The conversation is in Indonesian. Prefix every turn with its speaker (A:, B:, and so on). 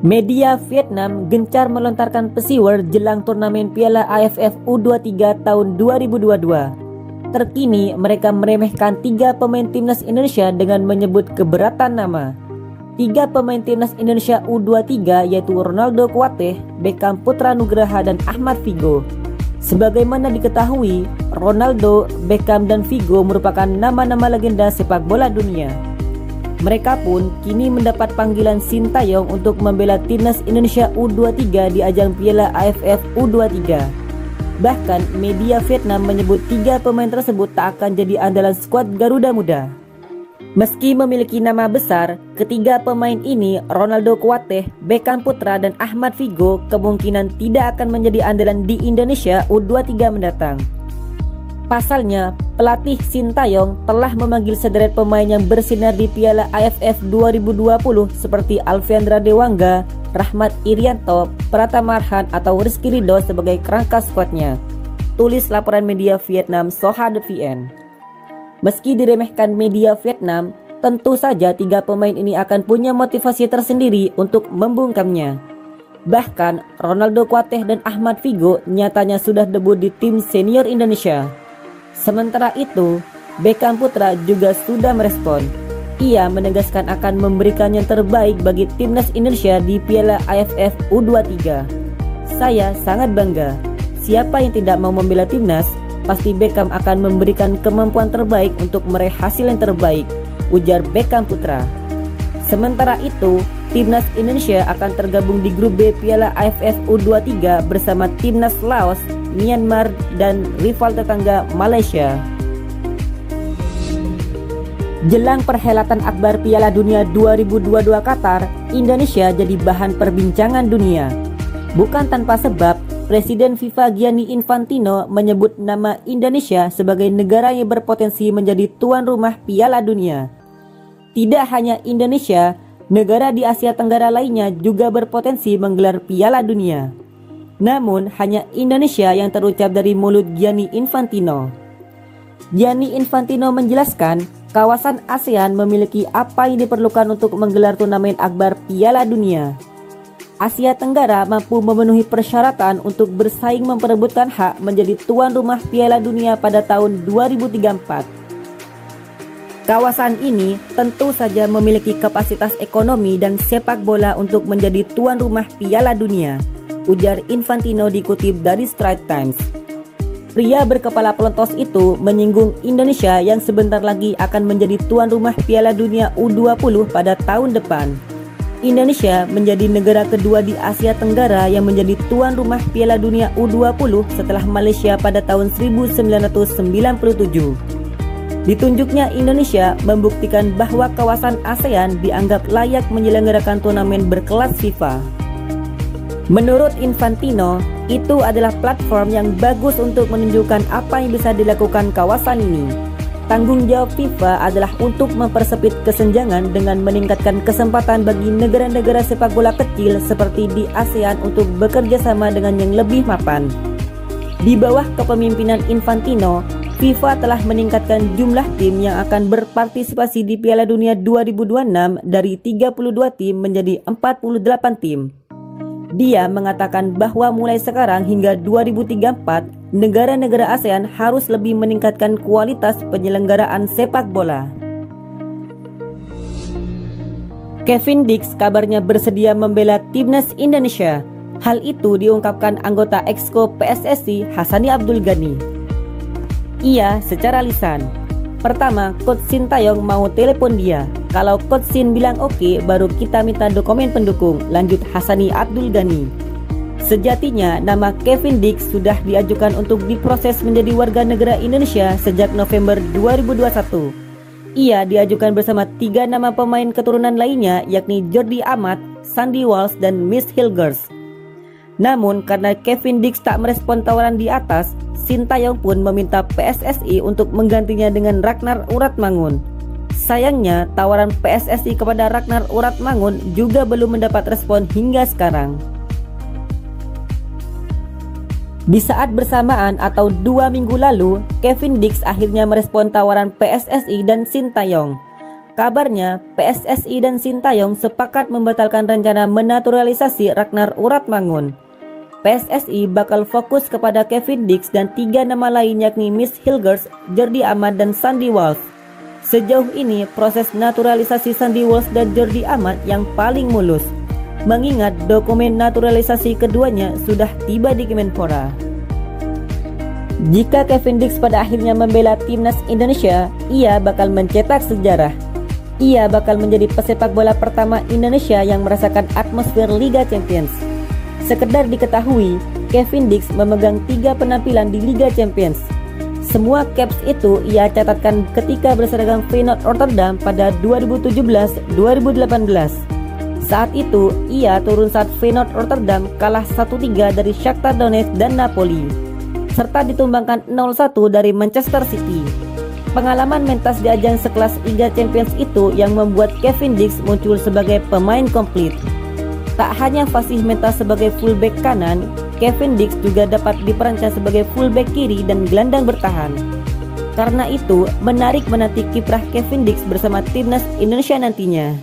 A: Media Vietnam gencar melontarkan pesiwar jelang turnamen Piala AFF U23 tahun 2022. Terkini mereka meremehkan 3 pemain timnas Indonesia dengan menyebut keberatan nama. 3 pemain timnas Indonesia U23 yaitu Ronaldo Kuateh, Beckham Putra Nugraha, dan Ahmad Figo. Sebagaimana diketahui, Ronaldo, Beckham, dan Figo merupakan nama-nama legenda sepak bola dunia. Mereka pun kini mendapat panggilan Sintayong untuk membela timnas Indonesia U23 di ajang Piala AFF U23. Bahkan media Vietnam menyebut 3 pemain tersebut tak akan jadi andalan skuad Garuda Muda. Meski memiliki nama besar, ketiga pemain ini, Ronaldo Kuateh, Beckham Putra, dan Ahmad Figo, kemungkinan tidak akan menjadi andalan di Indonesia U23 mendatang. Pasalnya, pelatih Sintayong telah memanggil sederet pemain yang bersinar di Piala AFF 2020 seperti Alfiandra Dewangga, Rahmat Irianto, Pratama Arhan, atau Rizky Ridho sebagai kerangka skuadnya. Tulis laporan media Vietnam Soha.vn. Meski diremehkan media Vietnam, tentu saja 3 pemain ini akan punya motivasi tersendiri untuk membungkamnya. Bahkan, Ronaldo Kuateh dan Ahmad Figo nyatanya sudah debut di tim senior Indonesia. Sementara itu, Beckham Putra juga sudah merespon. Ia menegaskan akan memberikan yang terbaik bagi timnas Indonesia di Piala AFF U23. Saya sangat bangga. Siapa yang tidak mau membela timnas, pasti Beckham akan memberikan kemampuan terbaik untuk meraih hasil yang terbaik, ujar Beckham Putra. Sementara itu, timnas Indonesia akan tergabung di grup B Piala AFF U23 bersama timnas Laos, Myanmar, dan rival tetangga Malaysia. Jelang perhelatan akbar Piala Dunia 2022 Qatar, Indonesia jadi bahan perbincangan dunia. Bukan tanpa sebab, Presiden FIFA Gianni Infantino menyebut nama Indonesia sebagai negara yang berpotensi menjadi tuan rumah Piala Dunia. Tidak hanya Indonesia, negara di Asia Tenggara lainnya juga berpotensi menggelar Piala Dunia. Namun hanya Indonesia yang terucap dari mulut Gianni Infantino. Gianni Infantino menjelaskan, kawasan ASEAN memiliki apa yang diperlukan untuk menggelar turnamen akbar Piala Dunia. Asia Tenggara mampu memenuhi persyaratan untuk bersaing memperebutkan hak menjadi tuan rumah Piala Dunia pada tahun 2034. Kawasan ini tentu saja memiliki kapasitas ekonomi dan sepak bola untuk menjadi tuan rumah Piala Dunia, ujar Infantino dikutip dari Straits Times. Pria berkepala pelontos itu menyinggung Indonesia yang sebentar lagi akan menjadi tuan rumah Piala Dunia U20 pada tahun depan. Indonesia menjadi negara kedua di Asia Tenggara yang menjadi tuan rumah Piala Dunia U20 setelah Malaysia pada tahun 1997. Ditunjuknya Indonesia membuktikan bahwa kawasan ASEAN dianggap layak menyelenggarakan turnamen berkelas FIFA. Menurut Infantino, itu adalah platform yang bagus untuk menunjukkan apa yang bisa dilakukan kawasan ini. Tanggung jawab FIFA adalah untuk mempersempit kesenjangan dengan meningkatkan kesempatan bagi negara-negara sepak bola kecil seperti di ASEAN untuk bekerja sama dengan yang lebih mapan. Di bawah kepemimpinan Infantino, FIFA telah meningkatkan jumlah tim yang akan berpartisipasi di Piala Dunia 2026 dari 32 tim menjadi 48 tim. Dia mengatakan bahwa mulai sekarang hingga 2034, negara-negara ASEAN harus lebih meningkatkan kualitas penyelenggaraan sepak bola. Kevin Dix kabarnya bersedia membela timnas Indonesia. Hal itu diungkapkan anggota Exco PSSI Hassani Abdul Ghani. Ia secara lisan, pertama, Coach Sintayong mau telepon dia. Kalau Coach Sin bilang oke, baru kita minta dokumen pendukung, lanjut Hassani Abdul Ghani. Sejatinya, nama Kevin Dix sudah diajukan untuk diproses menjadi warga negara Indonesia sejak November 2021. Ia diajukan bersama 3 nama pemain keturunan lainnya, yakni Jordi Amat, Sandy Walsh, dan Miss Hilgers. Namun, karena Kevin Dix tak merespon tawaran di atas, Sintayong pun meminta PSSI untuk menggantinya dengan Ragnar Uratmangun. Sayangnya, tawaran PSSI kepada Ragnar Uratmangun juga belum mendapat respon hingga sekarang. Di saat bersamaan atau 2 minggu lalu, Kevin Dix akhirnya merespon tawaran PSSI dan Sintayong. Kabarnya, PSSI dan Sintayong sepakat membatalkan rencana menaturalisasi Ragnar Uratmangun. PSSI bakal fokus kepada Kevin Dix dan 3 nama lain yakni Miss Hilgers, Jordi Amat, dan Sandy Walsh. Sejauh ini, proses naturalisasi Sandy Walsh dan Jordi Amat yang paling mulus, mengingat dokumen naturalisasi keduanya sudah tiba di Kemenpora. Jika Kevin Dix pada akhirnya membela timnas Indonesia, ia bakal mencetak sejarah. Ia bakal menjadi pesepak bola pertama Indonesia yang merasakan atmosfer Liga Champions. Sekedar diketahui, Kevin Dix memegang 3 penampilan di Liga Champions. Semua caps itu ia catatkan ketika berseragam Feyenoord Rotterdam pada 2017-2018. Saat itu, ia turun saat Feyenoord Rotterdam kalah 1-3 dari Shakhtar Donetsk dan Napoli, serta ditumbangkan 0-1 dari Manchester City. Pengalaman mentas di ajang sekelas Liga Champions itu yang membuat Kevin Dix muncul sebagai pemain komplit. Tak hanya fasih mentas sebagai fullback kanan, Kevin Dix juga dapat diperankan sebagai fullback kiri dan gelandang bertahan. Karena itu, menarik menanti kiprah Kevin Dix bersama timnas Indonesia nantinya.